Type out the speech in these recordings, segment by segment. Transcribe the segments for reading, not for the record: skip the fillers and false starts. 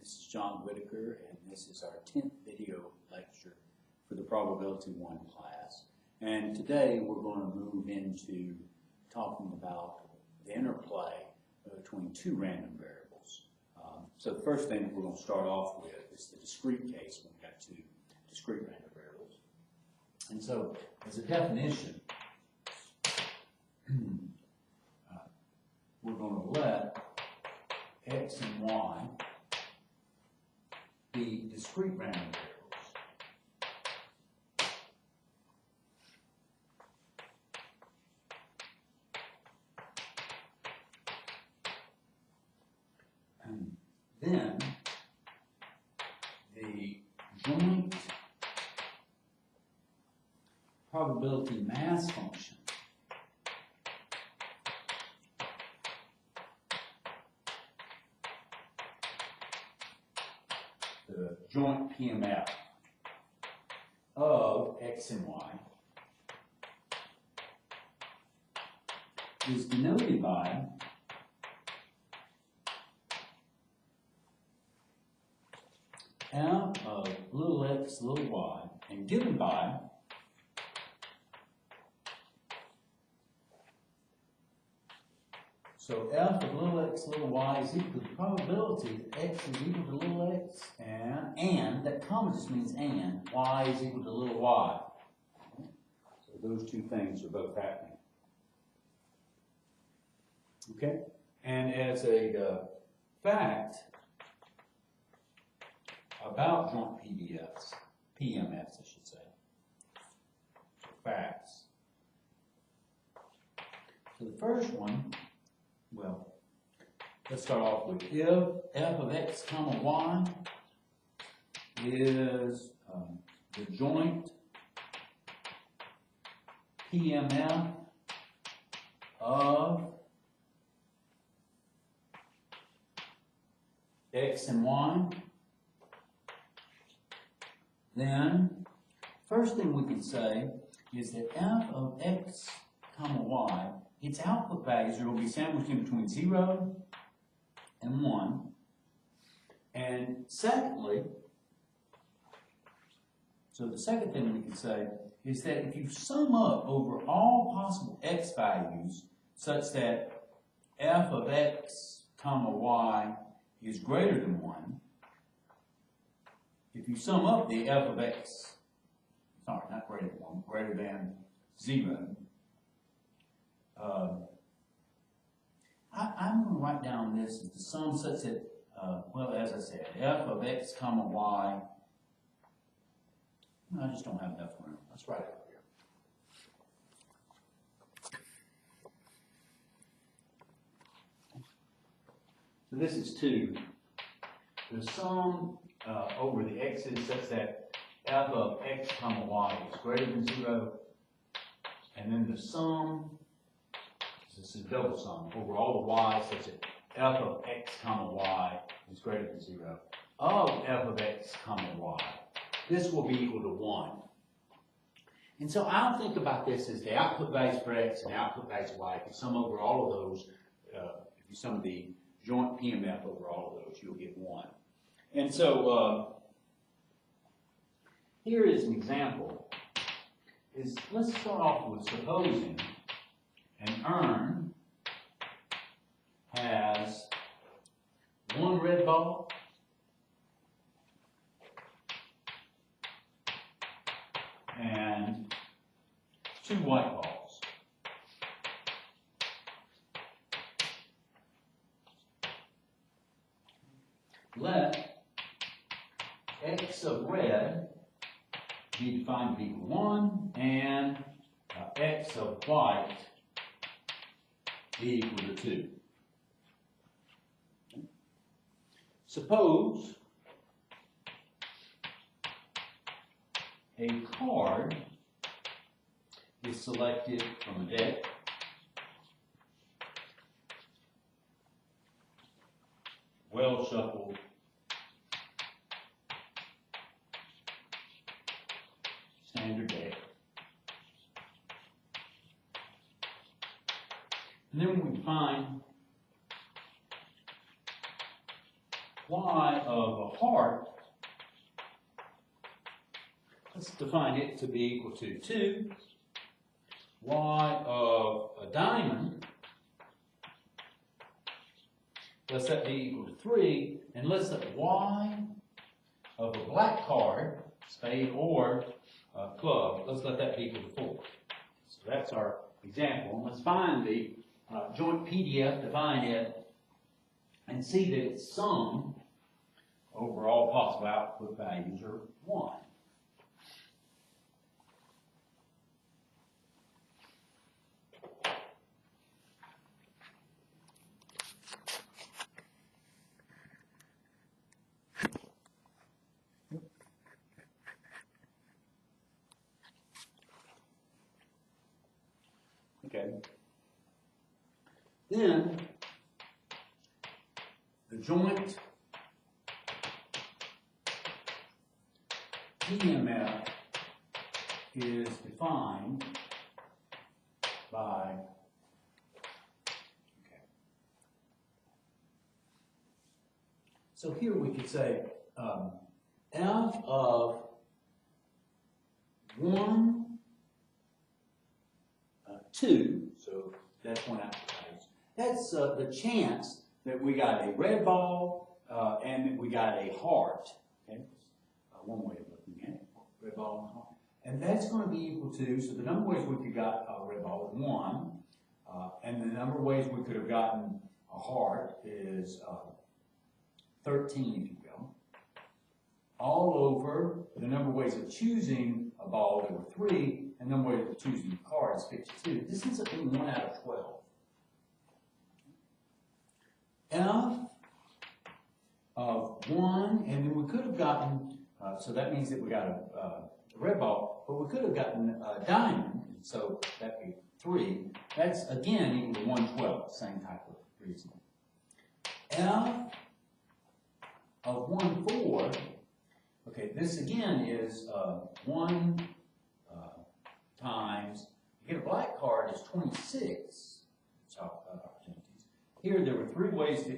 This is John Whitaker, and this is our 10th video lecture for the Probability 1 class. And today we're going to move into talking about the interplay between two random variables. So the first thing we're going to start off with is the discrete case when we've got two discrete random variables. And so as a definition, we're going to let x and y be discrete random variables. And then the joint probability mass function the joint PMF of x and y is denoted by f of little x, little y, and given by so f of little x, little y is equal to the probability that x is equal to little x, and that comma just means and, y is equal to little y. So those two things are both happening. Okay? And as a fact about joint PMFs, I should say, facts. So the first one, well, let's start off with if f of x comma y is the joint PMF of x and y, then first thing we can say is that f of x comma y, its output values are going to be sandwiched in between 0 and 1. And secondly, so the second thing we can say is that if you sum up over all possible x values such that f of x comma y is greater than 1, if you sum up the f of x, sorry, not greater than 1, greater than 0, I'm going to write down this as the sum such that, well, as I said, f of x comma y, I just don't have enough room. Let's write it up here. So this is 2. The sum over the x's such that f of x comma y is greater than 0, and then the sum, this is a double sum, over all the y's such that f of x comma y is greater than 0 of f of x comma y. This will be equal to 1. And so I'll think about this as the output values for x and output values for y. If you sum over all of those, if you sum the joint PMF over all of those, you'll get 1. And so here is an example. Let's start off with supposing an urn has 1 red ball and 2 white balls. Let x of red be defined to be equal to 1 and x of white be equal to 2. Suppose a card is selected from a deck well shuffled standard deck. And then we find y of a heart, let's define it to be equal to 2. Y of a diamond, let's let that be equal to 3. And let's let y of a black card, spade or club, let's let that be equal to 4. So that's our example. And let's find the joint PDF, define it, and see that its sum over all possible output values are 1. Okay. Then the joint EMF is defined by, okay. So here we could say F of 1, 2, so that's one output value. That's the chance that we got a red ball and that we got a heart. Okay, one way of looking at it, red ball and heart. And that's going to be equal to, so the number of ways we could got a red ball is 1, and the number of ways we could have gotten a heart is 13, if you will. All over the number of ways of choosing a ball, there were 3, and the number of ways of choosing a card is 52. This ends up being 1 out of 12. F of 1, and then we could have gotten, so that means that we got a red ball, but we could have gotten a diamond, so that'd be 3. That's, again, equal to 1/12, same type of reasoning. F of 1/4, okay, this again is 1 times, you get a black card is 26 opportunities. Here there were 3 ways to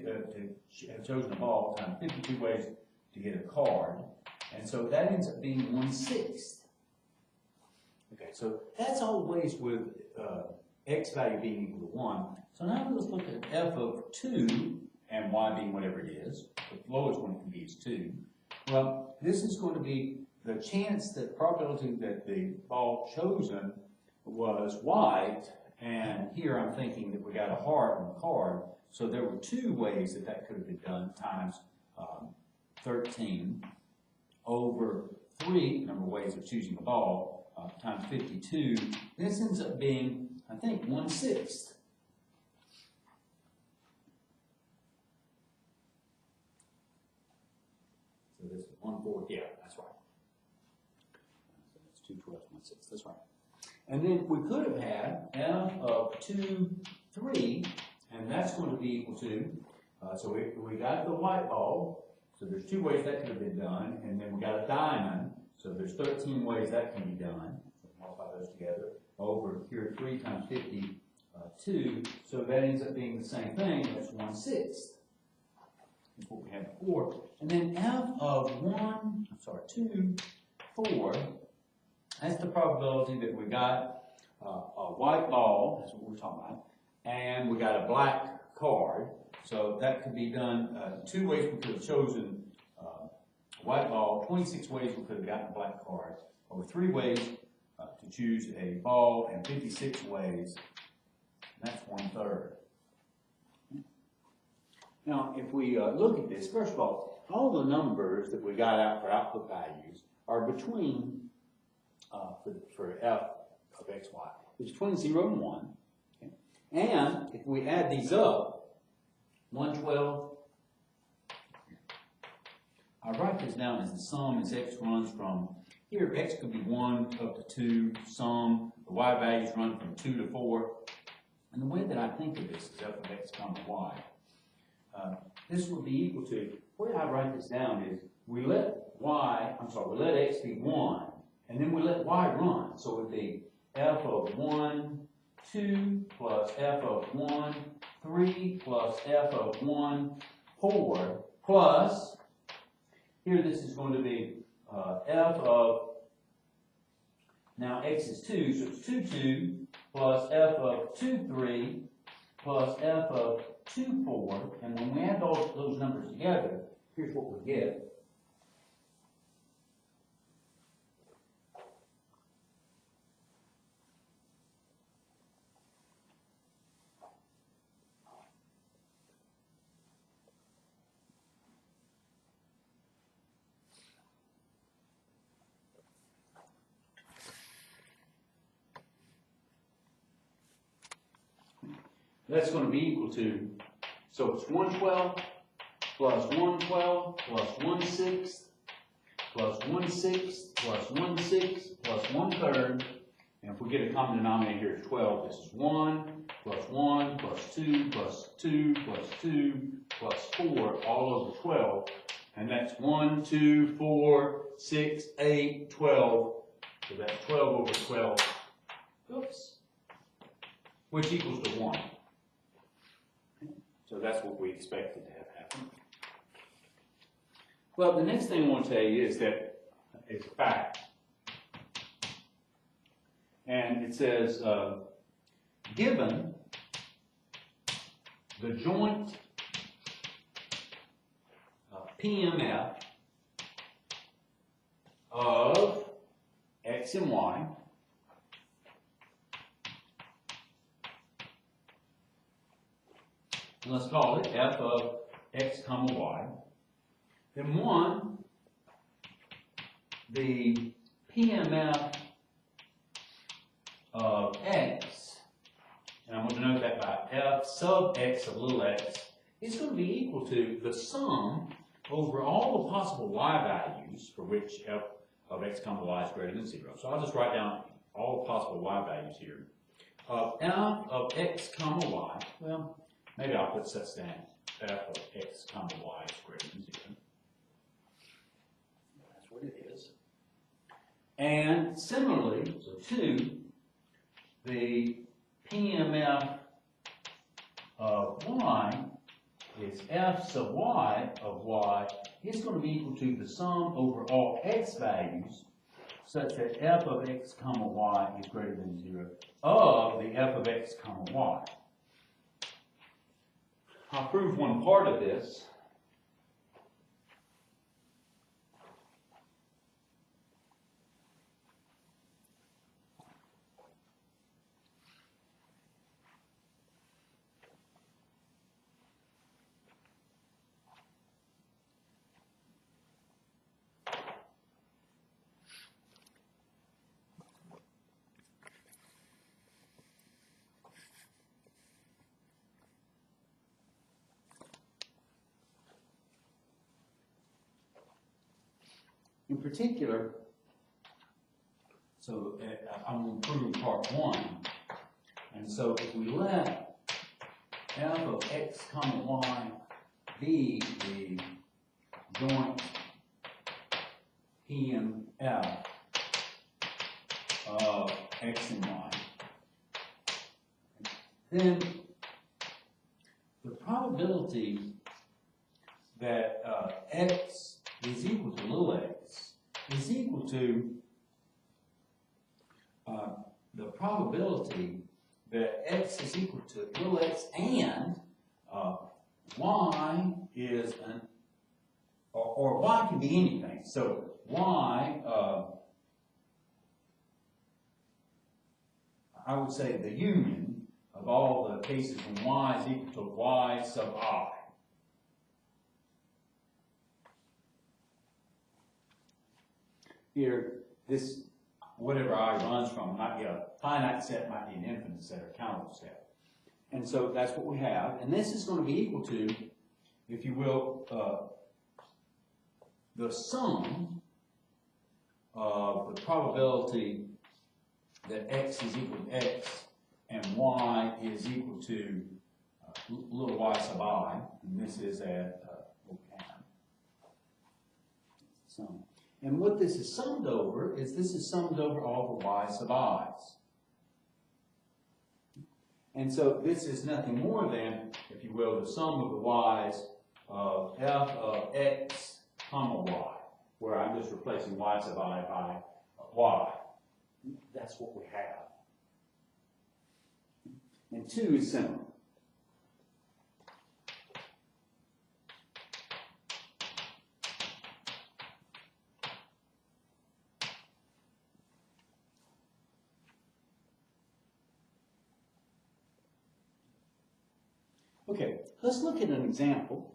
have chosen a ball, times 52 ways to get a card, and so that ends up being 1/6. Okay, so that's all ways with x value being equal to 1. So now let's look at f of 2 and y being whatever it is. The lowest one it can be is 2. Well, this is going to be the chance, that probability that the ball chosen was white, and here I'm thinking that we got a heart on the card, so there were 2 ways that that could have been done, times 13 over 3, number of ways of choosing a ball, times 52. This ends up being, I think, 1/6. So this is 1/4, yeah, that's right. So that's 2/12, 1/6, that's right. And then we could have had f of 2, 3, and that's going to be equal to, so we got the white ball, so there's 2 ways that could have been done, and then we got a diamond, so there's 13 ways that can be done. So multiply those together over here 3 times 52, so that ends up being the same thing, that's 1/6. That's what we had before. And then f of 2, 4, that's the probability that we got a white ball, that's what we're talking about, and we got a black card. So that could be done 2 ways we could have chosen white ball, 26 ways we could have gotten a black card, over 3 ways to choose a ball, and 56 ways, and that's 1/3. Now, if we look at this, first of all the numbers that we got out for output values are between, for f of x, y, it's between 0 and 1. Okay? And if we add these up, 1/12, I write this down as the sum as x runs from, here x could be 1 up to 2, sum, the y values run from 2 to 4. And the way that I think of this is f of x comma y. This would be equal to, the way I write this down is, we let x be 1, and then we let y run. So it would be f of 1, 2 plus f of 1, 3 plus f of 1, 4 plus, here this is going to be f of, now x is 2, so it's 2, 2, plus f of 2, 3, plus f of 2, 4, and when we add all those numbers together, here's what we get. That's going to be equal to, so it's 1/12 plus 1/12 plus 1/6 plus 1/6 plus 1/6 plus 1/3. And if we get a common denominator here, it's 12. This is 1 plus 1 plus 2 plus 2 plus 2 plus 4, all over 12. And that's 1, 2, 4, 6, 8, 12. So that's 12 over 12. Oops. Which equals to 1. So that's what we expected to have happen. Well, the next thing I want to tell you is that it's a fact. And it says, given the joint PMF of x and y, let's call it f of x comma y, then one, the PMF of x, and I'm going to note that by f sub x of little x, is going to be equal to the sum over all the possible y values for which f of x comma y is greater than 0. So I'll just write down all the possible y values here. Of f of x comma y, well, maybe I'll put such down, f of x comma y is greater than 0. That's what it is. And similarly, so 2, the PMF of y is f sub y of y is going to be equal to the sum over all x values such that f of x comma y is greater than 0 of the f of x comma y. I'll prove one part of this. In particular, so I'm going to prove part 1. And so if we let f of x comma y be the joint PMF of x and y, then the probability that x is equal to little x is equal to the probability that x is equal to little x and y is an, or y can be anything. So y, I would say the union of all the cases when y is equal to y sub I. Here, this, whatever I runs from, might be a finite set, might be an infinite set, or countable set. And so that's what we have. And this is going to be equal to, if you will, the sum of the probability that x is equal to x and y is equal to little y sub I. And this is at what we have. Sum. And what this is summed over is this is summed over all the y sub i's. And so this is nothing more than, if you will, the sum of the y's of f of x comma y, where I'm just replacing y sub I by y. That's what we have. And 2 is similar. Okay, let's look at an example.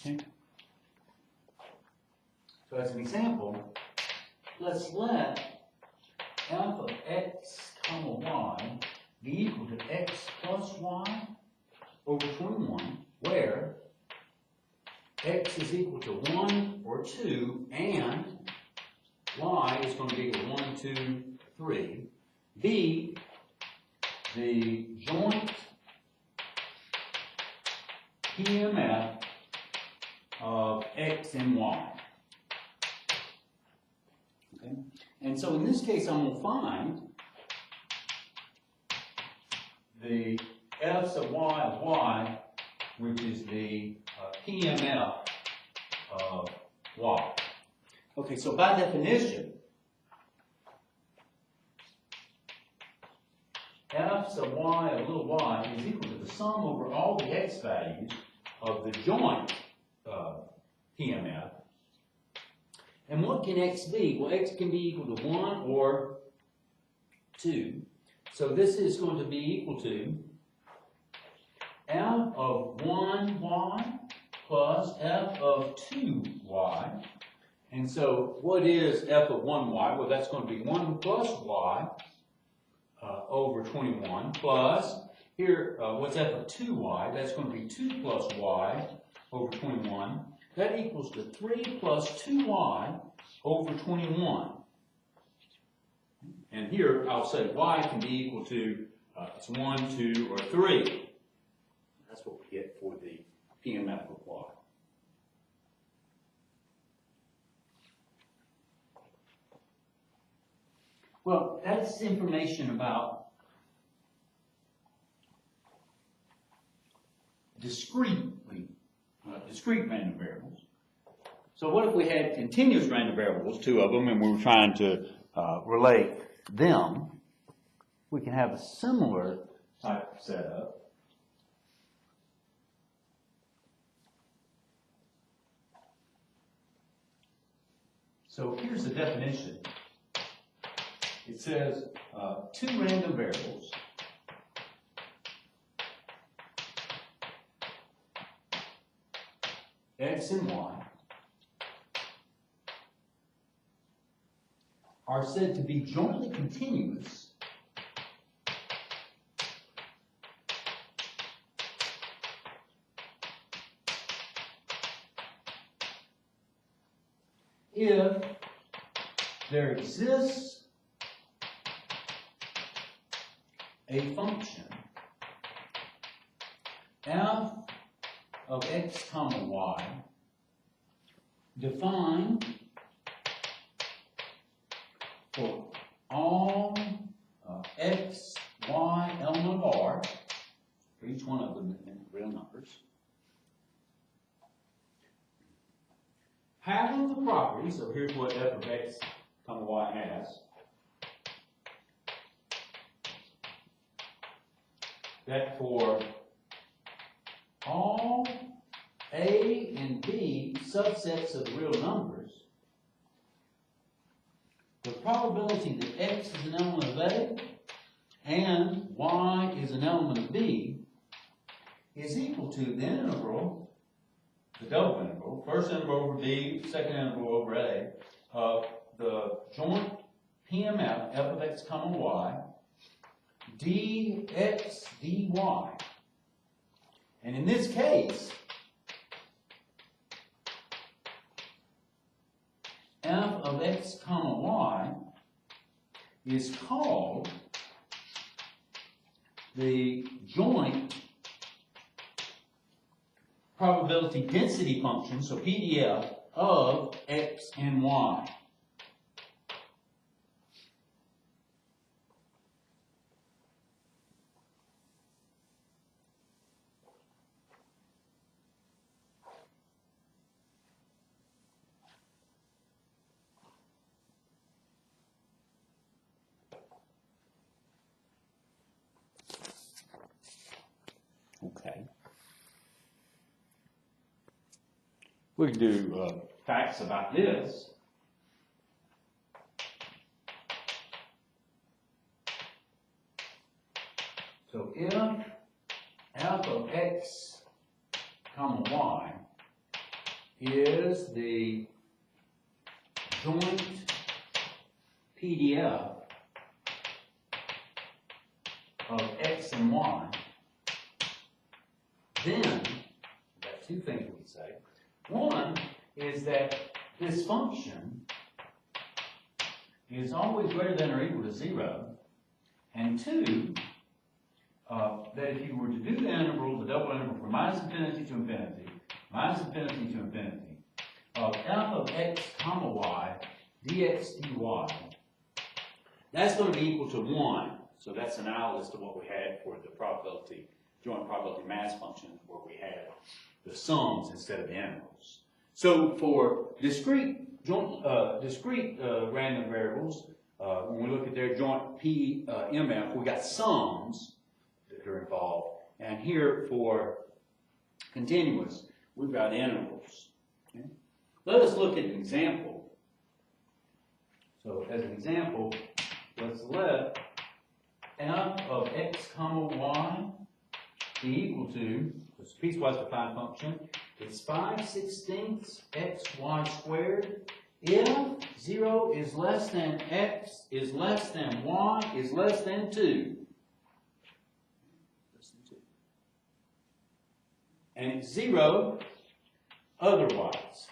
Okay. So as an example, let's let f of x comma y be equal to x plus y over 21, where x is equal to 1 or 2, and y is going to be equal to 1, 2, 3. B, the joint PMF of x and y. Okay? And so in this case, I'm going to find the f sub y of y, which is the PMF of y. Okay, so by definition, f sub y of little y is equal to the sum over all the x values of the joint PMF. And what can x be? Well, x can be equal to 1 or 2. So this is going to be equal to f of 1y plus f of 2y. And so what is f of 1y? Well, that's going to be 1 plus y over 21 plus, here, what's f of 2y? That's going to be 2 plus y over 21. That equals to 3 plus 2y over 21. And here I'll say y can be equal to, it's 1, 2, or 3. That's what we get for the PMF of y. Well, that's information about discrete random variables. So what if we had continuous random variables, 2 of them, and we were trying to relate them? We can have a similar type of setup. So here's the definition. It says 2 random variables x and y are said to be jointly continuous if there exists a function f of x comma y defined for all x, y, element of R, for each one of them in real numbers, having the property, so here's what f of x comma y has, that for all A and B subsets of real numbers, the probability that x is an element of A and y is an element of B is equal to the integral, the double integral, first integral over B, second integral over A, of the joint PMF, f of x comma y, dx dy. And in this case, f of x comma y is called the joint probability density function, so PDF, of x and y. Okay. We can do facts about this. So if f of x comma y is the joint PDF of x and y, then, we've got two things we can say. One is that this function is always greater than or equal to 0. And two, that if you were to do the integral, the double integral from minus infinity to infinity, of f of x comma y dx dy, that's going to be equal to 1. So that's analogous to what we had for the probability, joint probability mass function, where we had the sums instead of the integrals. So for discrete random variables, when we look at their joint PMF, we got sums that are involved, and here for continuous, we've got integrals. Okay? Let us look at an example. So as an example, let's let f of x comma y be equal to, this piecewise defined function, is 5/16 xy squared if 0 is less than x is less than y is less than 2. And it's 0 otherwise.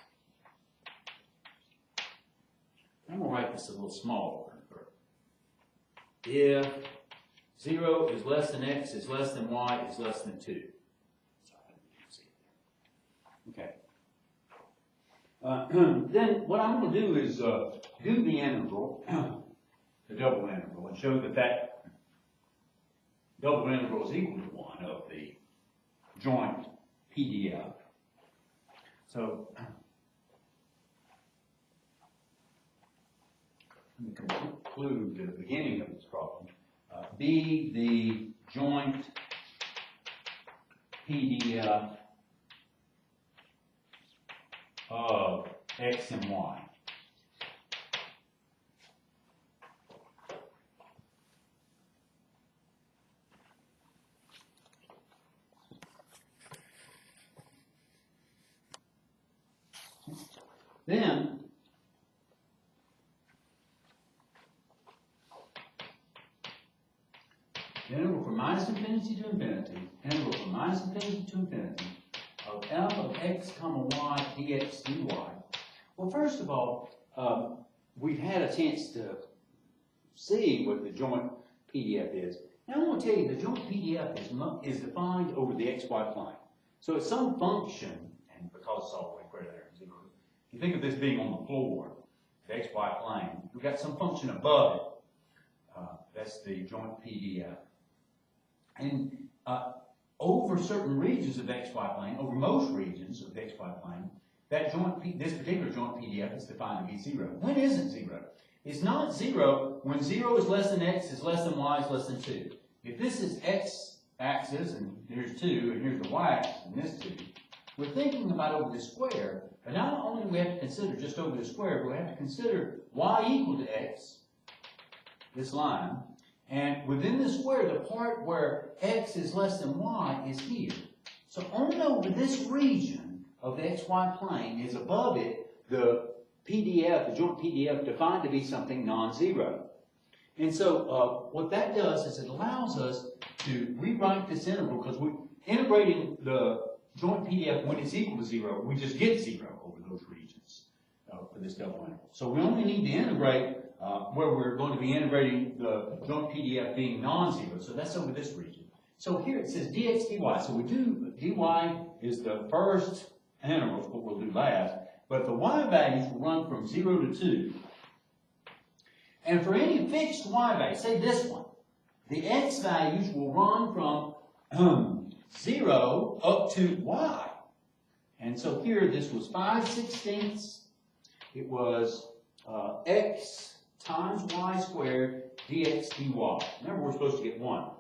I'm going to write this a little smaller. If 0 is less than x is less than y is less than 2. Okay. Then what I'm going to do is do the integral, the double integral, and show that that double integral is equal to 1 of the joint PDF. So let me conclude the beginning of this problem. Be the joint PDF of x and y. Then integral from minus infinity to infinity, integral from minus infinity to infinity of f of x comma y dx dy. Well, first of all, we've had a chance to see what the joint PDF is. Now I want to tell you the joint PDF is defined over the xy plane. So it's some function, and because it's all the way greater than 0, you think of this being on the floor, the xy plane, we've got some function above it. That's the joint PDF. And over certain regions of the xy plane, over most regions of the xy plane, that this particular joint PDF is defined to be 0. When is it 0? It's not 0 when 0 is less than x is less than y is less than 2. If this is x axis, and here's 2, and here's the y axis, and this 2, we're thinking about over the square, but not only do we have to consider just over the square, but we have to consider y equal to x, this line, and within the square, the part where x is less than y is here. So only over this region of the xy plane is above it the PDF, the joint PDF, defined to be something non-zero. And so what that does is it allows us to rewrite this integral, because we're integrating the joint PDF when it's equal to 0, we just get 0 over those regions. for this double integral. So we only need to integrate where we're going to be integrating the joint PDF being non-zero. So that's over this region. So here it says dx dy. So we do dy is the first integral, what we'll do last. But the y values will run from 0 to 2. And for any fixed y value, say this one, the x values will run from 0 up to y. And so here this was 5/16. It was x times y squared dx dy. Remember, we're supposed to get 1.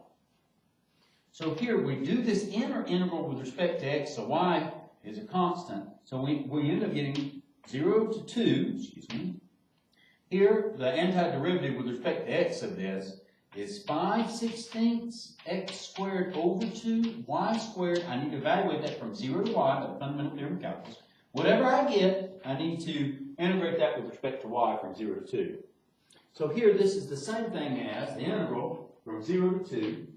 So here we do this inner integral with respect to x, so y is a constant. So we end up getting 0 to 2, excuse me. Here, the antiderivative with respect to x of this is 5/16 x squared over 2 y squared. I need to evaluate that from 0 to y, the fundamental theorem of calculus. Whatever I get, I need to integrate that with respect to y from 0 to 2. So here, this is the same thing as the integral from 0 to 2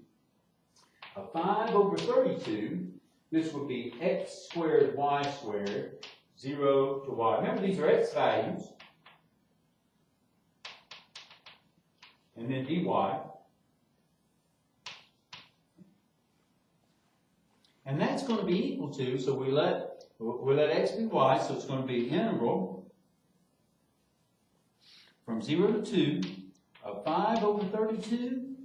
of 5 over 32. This would be x squared y squared, 0 to y. Remember, these are x values. And then dy. And that's going to be equal to, so we let x be y, so it's going to be integral from 0 to 2 of 5 over 32.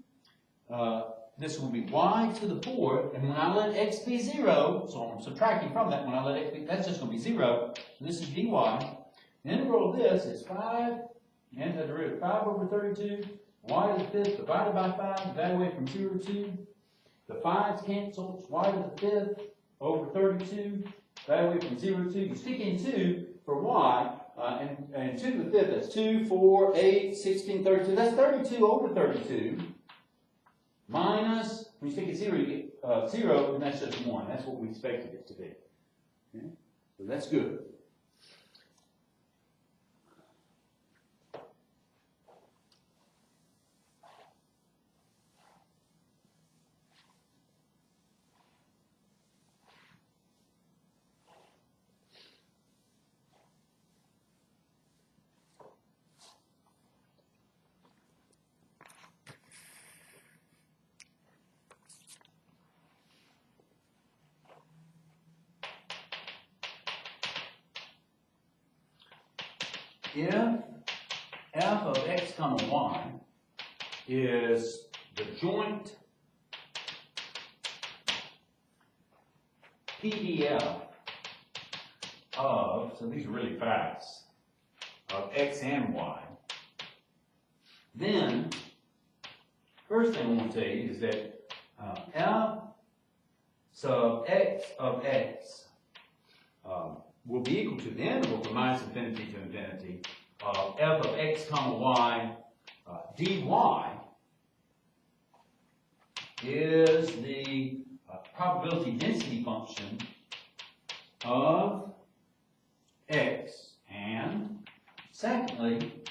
This will be y to the 4th, and when I let x be 0, so I'm subtracting from that, when I let x be, that's just going to be 0. So this is dy. The integral of this is 5, antiderivative 5 over 32, y to the 5th divided by 5, evaluate from 0 to 2. The 5's cancel, it's y to the 5th over 32, evaluate from 0 to 2. You stick in 2 for y, and 2 to the 5th, that's 2, 4, 8, 16, 32. That's 32 over 32. Minus, when you stick at 0, you get 0, and that's just 1. That's what we expected it to be. Okay? So that's good. If f of x comma y is the joint PDF of, so these are really facts, of x and y, then first thing I want to tell you is that f sub x of x will be equal to the integral from minus infinity to infinity of f of x comma y dy is the probability density function of x, and secondly,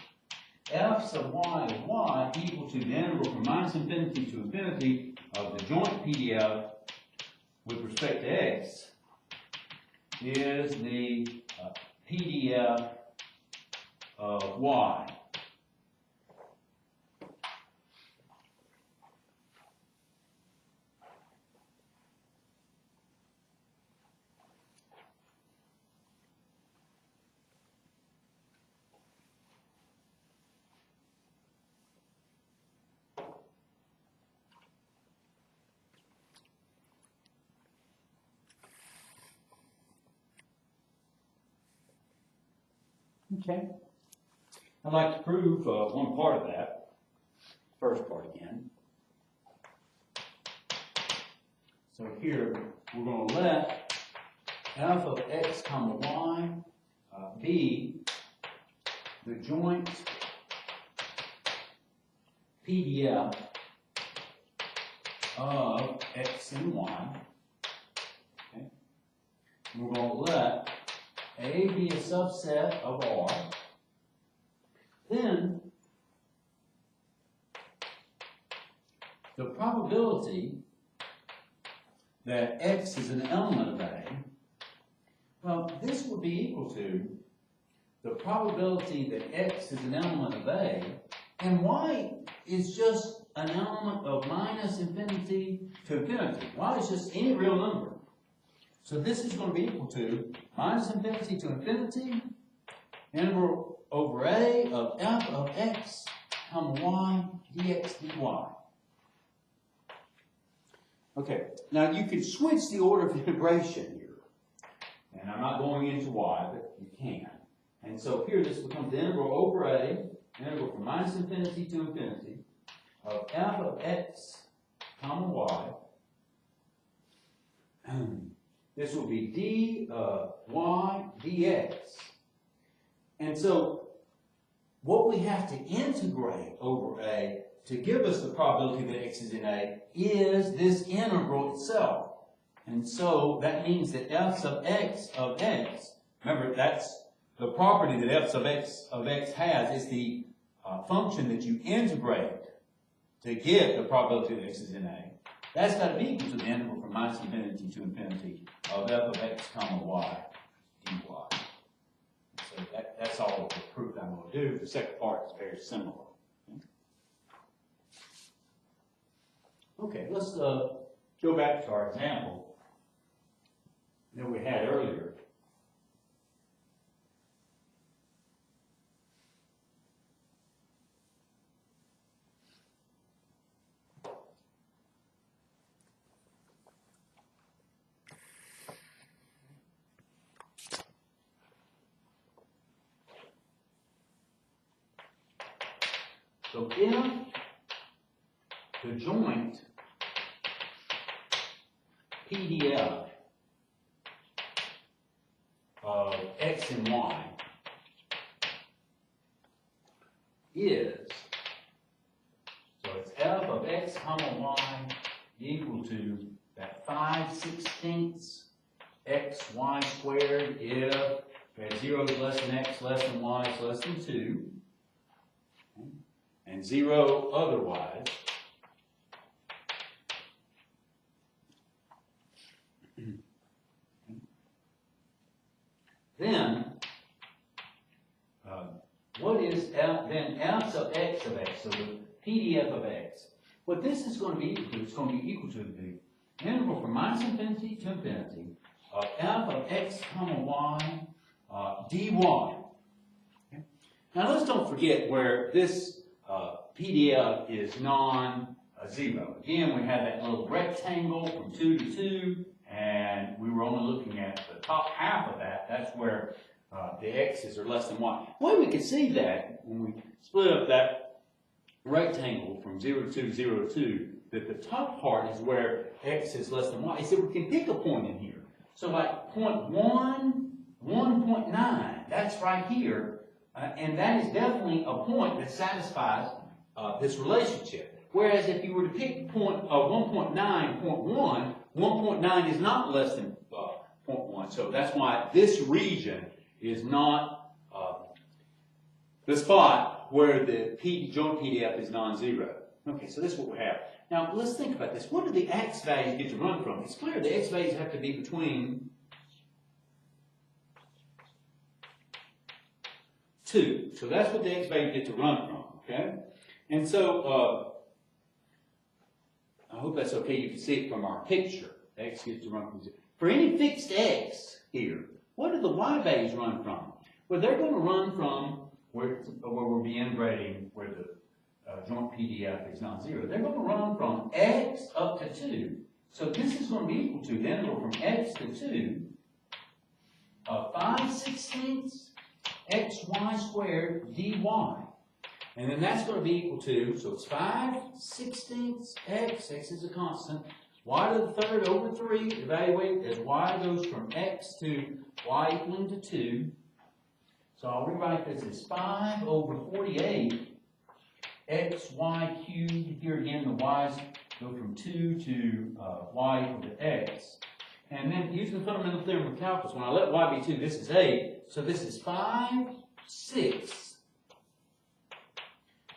f sub y of y equal to the integral from minus infinity to infinity of the joint PDF with respect to x is the PDF of y. Okay. I'd like to prove one part of that. First part again. So here we're going to let f of x comma y be the joint PDF of x and y. Okay. We're going to let A be a subset of R. Then the probability that x is an element of A, well, this would be equal to the probability that x is an element of A, and y is just an element of minus infinity to infinity. Y is just any real number. So this is going to be equal to minus infinity to infinity, integral over A of f of x, comma y, dx dy. Okay, now you could switch the order of integration here. And I'm not going into y, but you can. And so here this becomes the integral over A, integral from minus infinity to infinity, of f of x, comma y. This will be d of y dx. And so what we have to integrate over A to give us the probability that x is in A is this integral itself. And so that means that f sub x of x, remember that's the property that f sub x of x has, is the function that you integrate to get the probability that x is in A. That's got to be equal to the integral from minus infinity to infinity of f of x comma y dy. So that's all the proof I'm going to do. The second part is very similar. Okay, let's go back to our example that we had earlier. So if the joint PDF of x and y is, so it's f of x comma y equal to that 5/16 x y squared if at 0 is less than x, less than y is less than 2, and 0 otherwise. Then, what is f, then f sub x of x, so the PDF of x. What this is going to be equal to, it's going to be equal to the integral from minus infinity to infinity of f of x comma y dy. Okay? Now let's don't forget where this PDF is non-zero. Again, we have that little rectangle from 2 to 2, and we were only looking at the top half of that. That's where the x's are less than y. The way we can see that, when we split up that rectangle from 0 to 0 to 2, that the top part is where x is less than y, is that we can pick a point in here. So like point 1, 1.9, that's right here, and that is definitely a point that satisfies this relationship. Whereas if you were to pick point 1.9, point 1, 1.9 is not less than 0.1. So that's why this region is not the spot where the joint PDF is non-zero. Okay, so this is what we have. Now let's think about this. What do the x values get to run from? It's clear the x values have to be between 2. So that's what the x values get to run from. Okay? And so, I hope that's okay. You can see it from our picture. X gets to run from 0. For any fixed x here, what do the y values run from? Well, they're going to run from where we'll be integrating where the joint PDF is non-zero. They're going to run from x up to 2. So this is going to be equal to the integral from x to 2 of 5/16 xy squared dy. And then that's going to be equal to, so it's 5/16 x is a constant, y to the third over 3, evaluate as y goes from x to y equaling to 2. So I'll rewrite this as 5 over 48 xy cubed. Here again, the y's go from 2 to y equal to x. And then using the fundamental theorem of calculus, when I let y be 2, this is 8. So this is 5/6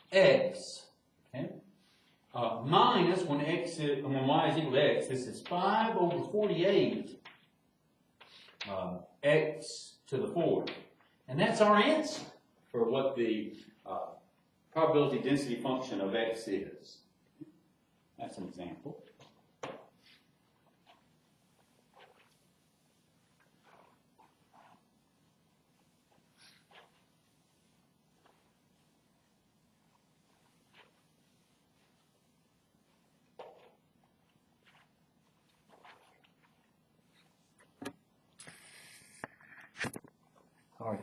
x, okay, minus when y is equal to x, this is 5 over 48 x to the 4th. And that's our answer for what the probability density function of x is. That's an example. All right.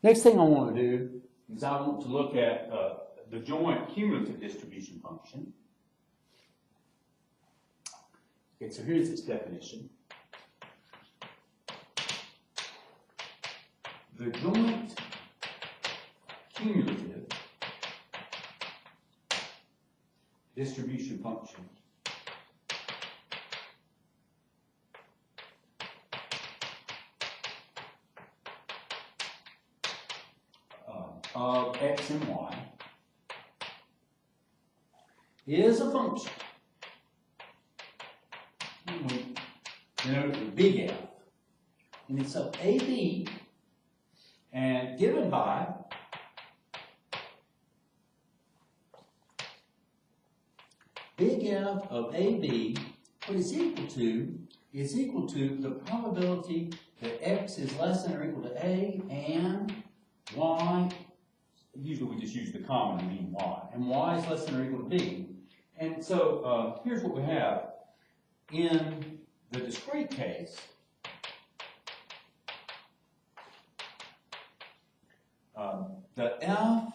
Next thing I want to do is I want to look at the joint cumulative distribution function. Okay, so here's its definition. The joint cumulative distribution function of x and y is a function. We denote it with big F, and it's of AB and given by big F of AB. What it's equal to is equal to the probability that x is less than or equal to A and y. Usually we just use the common to mean y, and y is less than or equal to b. And so here's what we have. In the discrete case, the f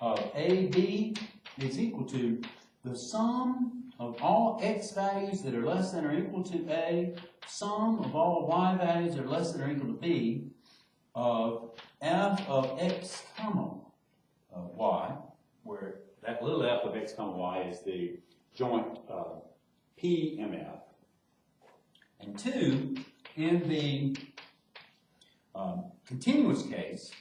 of AB is equal to the sum of all x values that are less than or equal to A, sum of all y values that are less than or equal to B, of f of x comma y, where that little f of x comma y is the joint PMF. And 2, in the continuous case,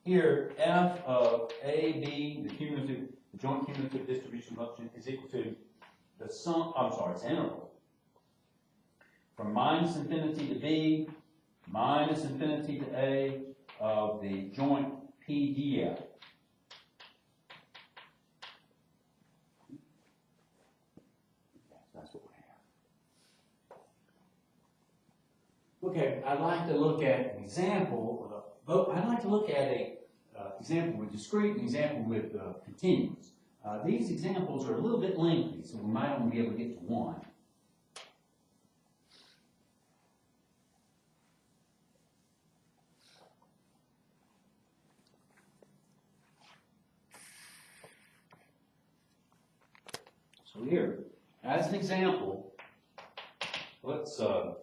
here f of AB, the joint cumulative distribution function, is equal to the sum, it's integral, from minus infinity to b, minus infinity to a, of the joint PDF. That's what we have. Okay, I'd like to look at an example. I'd like to look at an example with discrete and an example with continuous. These examples are a little bit lengthy, so we might only be able to get to one. So here, as an example, let's so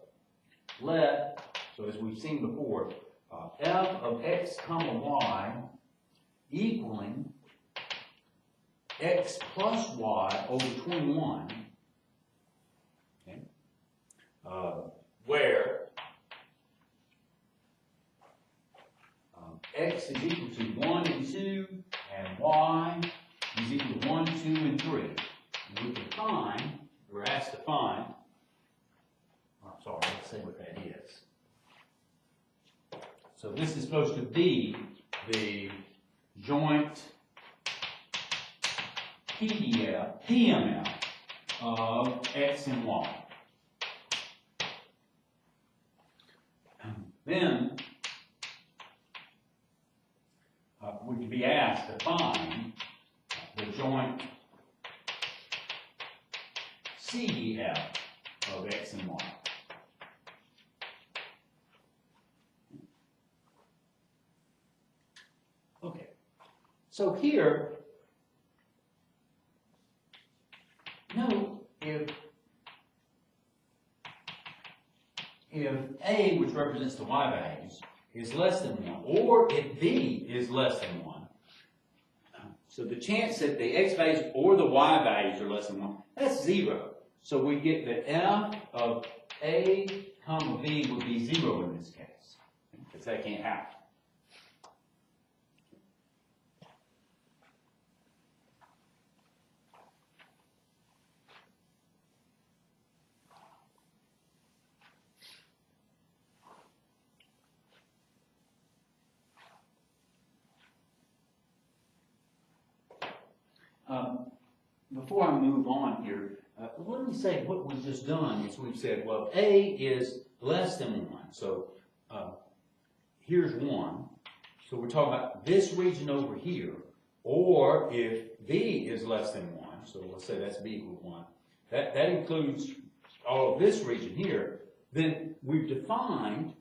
as we've seen before, f of x comma y equaling x plus y over 21, okay, where x is equal to 1 and 2, and y is equal to 1, 2, and 3. And we can find, we're asked to find, let's say what that is. So this is supposed to be the joint PMF of x and y. Then we could be asked to find the joint CDF of x and y. Okay, so here, note if A, which represents the y values, is less than 1, or if B is less than 1, so the chance that the x values or the y values are less than 1, that's 0. So we get that f of A comma B would be 0 in this case, because that can't happen. before I move on here, let me say what we've just done is we've said, well, A is less than 1. So here's 1. So we're talking about this region over here. Or if B is less than 1, so let's say that's B equals 1, that includes all of this region here, then we've defined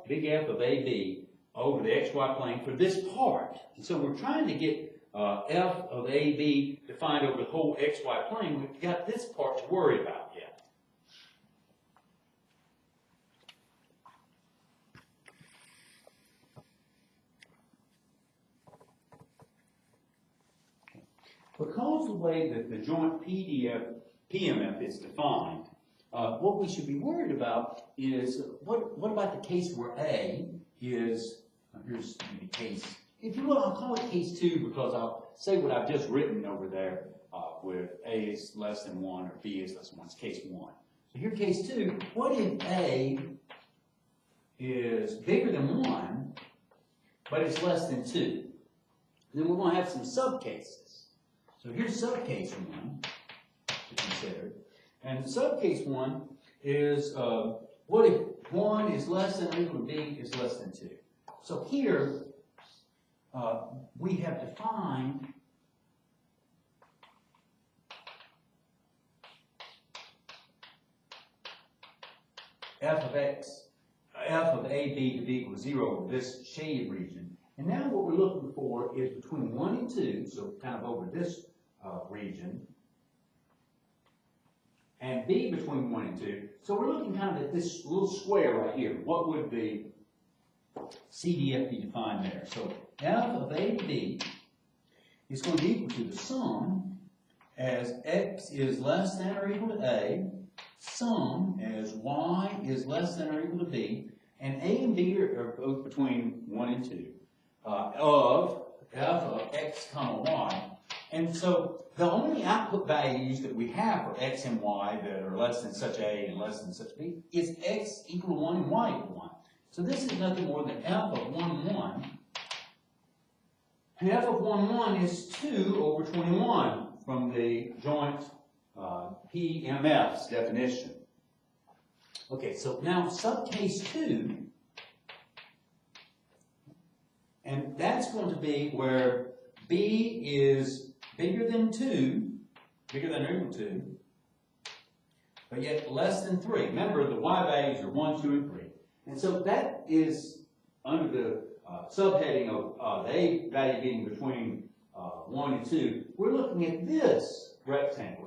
big F of AB over the XY plane for this part. And so we're trying to get F of AB defined over the whole XY plane. We've got this part to worry about yet. Because the way that the joint PMF is defined, what we should be worried about is what about the case where A is, here's the case, if you will, I'll call it case 2 because I'll say what I've just written over there with A is less than 1 or B is less than 1. It's case 1. So here, case 2, what if A is bigger than 1, but it's less than 2? Then we're going to have some subcases. So here's subcase 1 to consider. And subcase 1 is what if 1 is less than or equal to B is less than 2? So here we have defined f of AB to be equal to 0 over this shaded region. And now what we're looking for is between 1 and 2, so kind of over this region, and B between 1 and 2. So we're looking kind of at this little square right here. What would the CDF be defined there? So F of A to B is going to be equal to the sum as X is less than or equal to A, sum as Y is less than or equal to B, and A and B are both between 1 and 2, of F of X comma Y. And so the only output values that we have for X and Y that are less than such A and less than such B is X equal to 1 and Y equal to 1. So this is nothing more than F of 1, 1. And F of 1, 1 is 2 over 21 from the joint PMF's definition. Okay, so now subcase 2, and that's going to be where B is bigger than 2, bigger than or equal to, but yet less than 3. Remember, the Y values are 1, 2, and 3. And so that is under the subheading of the A value being between 1 and 2. We're looking at this rectangle.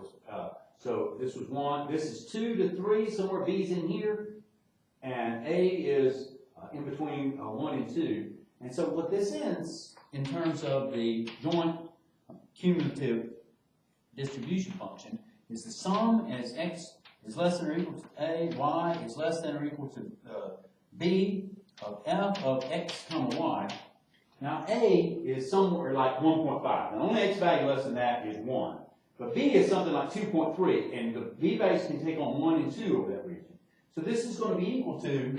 So this was 1, this is 2 to 3, somewhere B's in here, and A is in between 1 and 2. And so what this is, in terms of the joint cumulative distribution function, is the sum as X is less than or equal to A, Y is less than or equal to B of F of X comma Y. Now A is somewhere like 1.5. The only X value less than that is 1. But B is something like 2.3, and the B values can take on 1 and 2 over that region. So this is going to be equal to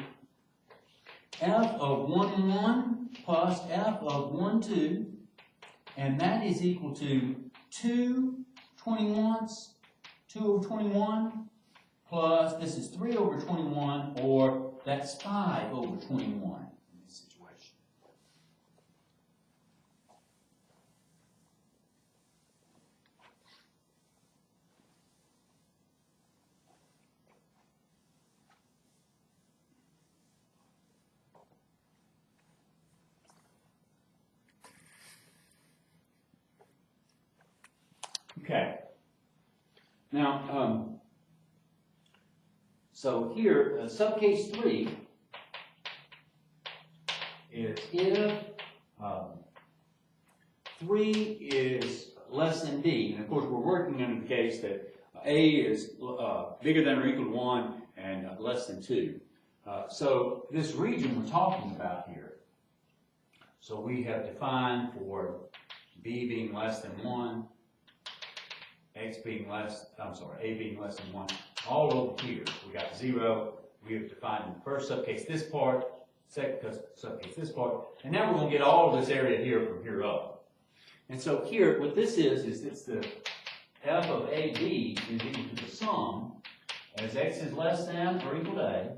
F of 1, 1 plus F of 1, 2, and that is equal to 2 21ths, 2 over 21, plus this is 3 over 21, or that's 5 over 21 in this situation. Okay. Now, so here, subcase 3 is if 3 is less than B, and of course we're working under the case that A is bigger than or equal to 1 and less than 2. So this region we're talking about here, so we have defined for B being less than 1, A being less than 1, all over here. We got 0. We have defined in the first subcase this part, second subcase this part, and now we're going to get all of this area here from here up. And so here, what this is it's the f of AB is equal to the sum, as x is less than or equal to a,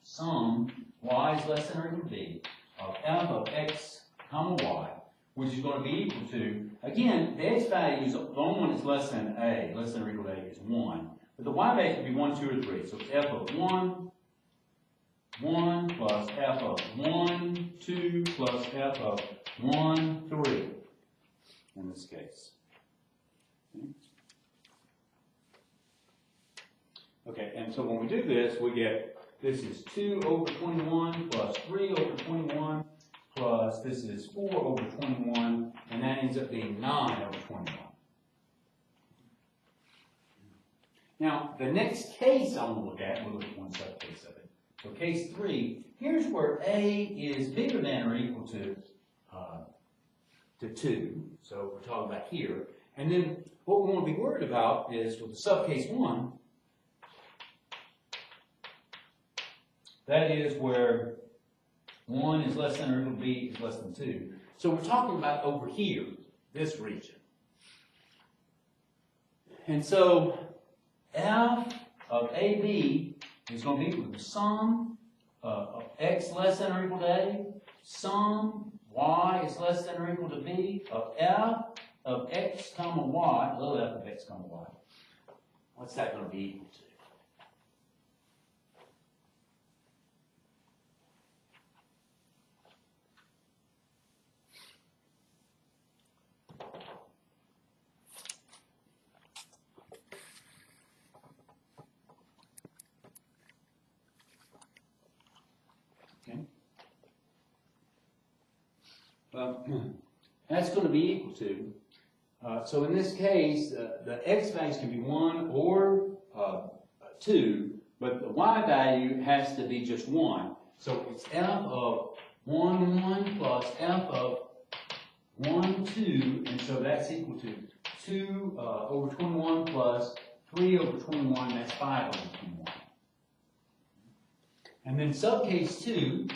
sum y is less than or equal to b, of f of x comma y, which is going to be equal to, again, the x values, the only one that's less than a, less than or equal to a is 1. But the y value can be 1, 2, or 3. So it's f of 1, 1 plus f of 1, 2 plus f of 1, 3 in this case. Okay, and so when we do this, we get, this is 2 over 21 plus 3 over 21 plus this is 4 over 21, and that ends up being 9 over 21. Now, the next case I want to look at, we'll look at one subcase of it. So case 3, here's where A is bigger than or equal to 2. So we're talking about here. And then what we want to be worried about is with the subcase 1, that is where 1 is less than or equal to B is less than 2. So we're talking about over here, this region. And so f of AB is going to be equal to the sum of x less than or equal to A, sum y is less than or equal to B of f of x comma y, little f of x comma y. What's that going to be equal to? That's going to be equal to, so in this case, the x values can be 1 or 2, but the y value has to be just 1. So it's f of 1, 1 plus f of 1, 2, and so that's equal to 2 over 21 plus 3 over 21, that's 5 over 21. And then subcase 2,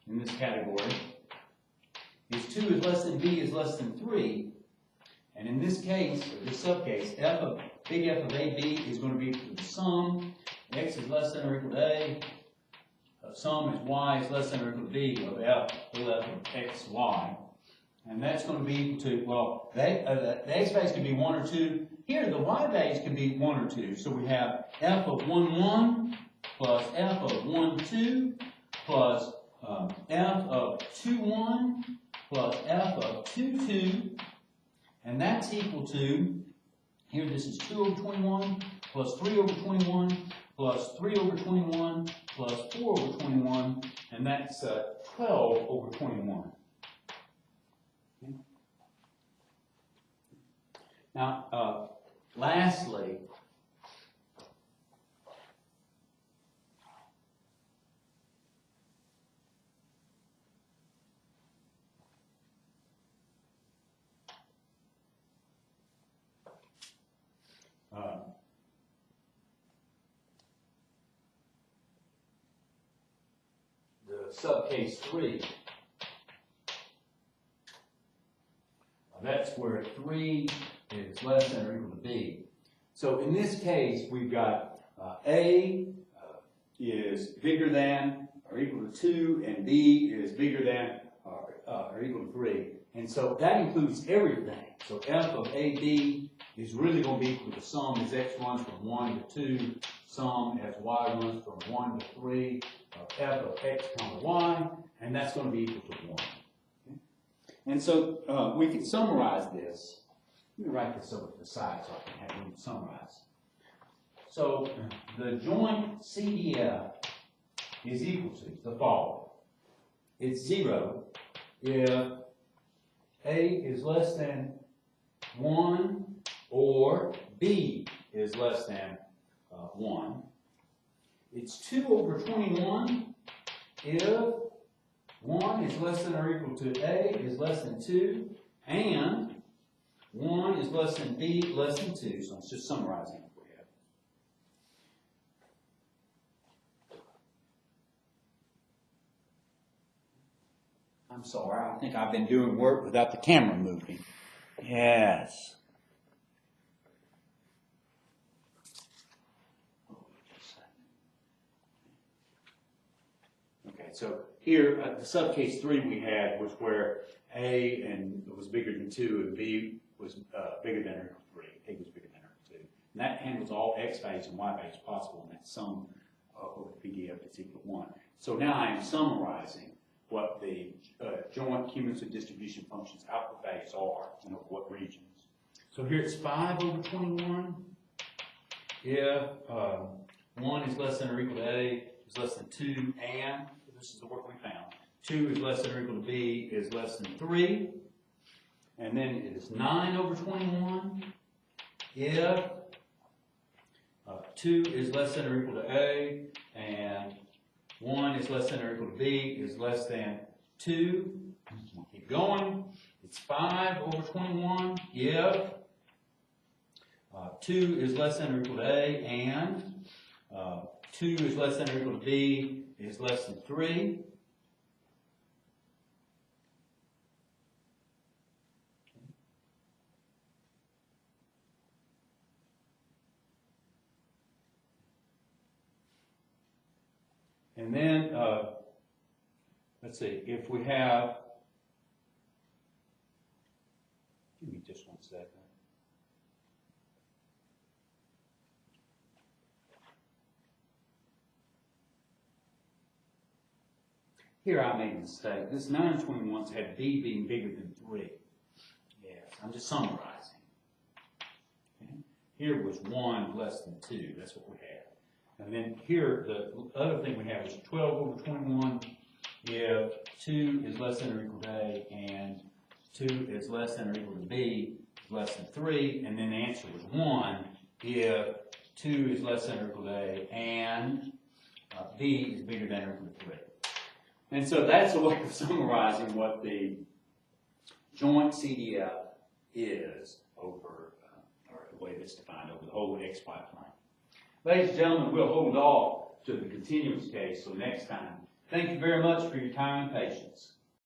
in this category, is 2 is less than B is less than 3. And in this case, or this subcase, big F of AB is going to be equal to the sum. X is less than or equal to A. Sum is Y is less than or equal to B of F, little f of X, Y. And that's going to be equal to, well, the X values can be 1 or 2. Here, the Y values can be 1 or 2. So we have F of 1, 1 plus F of 1, 2 plus F of 2, 1 plus f of 2, 2, and that's equal to, here this is 2 over 21, plus 3 over 21, plus 3 over 21, plus 4 over 21, and that's 12 over 21. Okay. Now, lastly, the subcase 3, that's where 3 is less than or equal to B. So in this case, we've got A is bigger than or equal to 2, and B is bigger than or equal to 3. And so that includes everything. So f of AB is really going to be equal to the sum as x runs from 1 to 2, sum as y runs from 1 to 3, of f of x comma y, and that's going to be equal to 1. Okay? And so we can summarize this. Let me write this over to the side so I can have room to summarize. So the joint CDF is equal to the following. It's 0 if A is less than 1 or B is less than 1. It's 2 over 21 if 1 is less than or equal to A is less than 2, and 1 is less than B less than 2. So it's just summarizing it for you. I'm sorry, I think I've been doing work without the camera moving. Yes. Okay, so here, the subcase 3 we had was where A and was bigger than 2 and B was bigger than or equal to 3. A was bigger than or equal to 2. And that handles all X values and Y values possible, and that sum over the PDF is equal to 1. So now I am summarizing what the joint cumulative distribution functions output values are and over what regions. So here it's 5 over 21. If 1 is less than or equal to A, is less than 2, and, this is the work we found, 2 is less than or equal to B is less than 3. And then it is 9 over 21. If 2 is less than or equal to A, and 1 is less than or equal to B is less than 2. We'll keep going. It's 5 over 21 if 2 is less than or equal to A, and 2 is less than or equal to B is less than 3. And then, let's see, if we have, give me just 1 second. Here I made a mistake. This 921 had B being bigger than 3. Yes, I'm just summarizing. Okay. Here was 1 less than 2. That's what we had. And then here, the other thing we have is 12 over 21 if 2 is less than or equal to A and 2 is less than or equal to B is less than 3. And then the answer was 1 if 2 is less than or equal to A and B is bigger than or equal to 3. And so that's a way of summarizing what the joint CDF is over, or the way it's defined over the whole XY plane. Ladies and gentlemen, we'll hold off to the continuous case till next time. Thank you very much for your time and patience.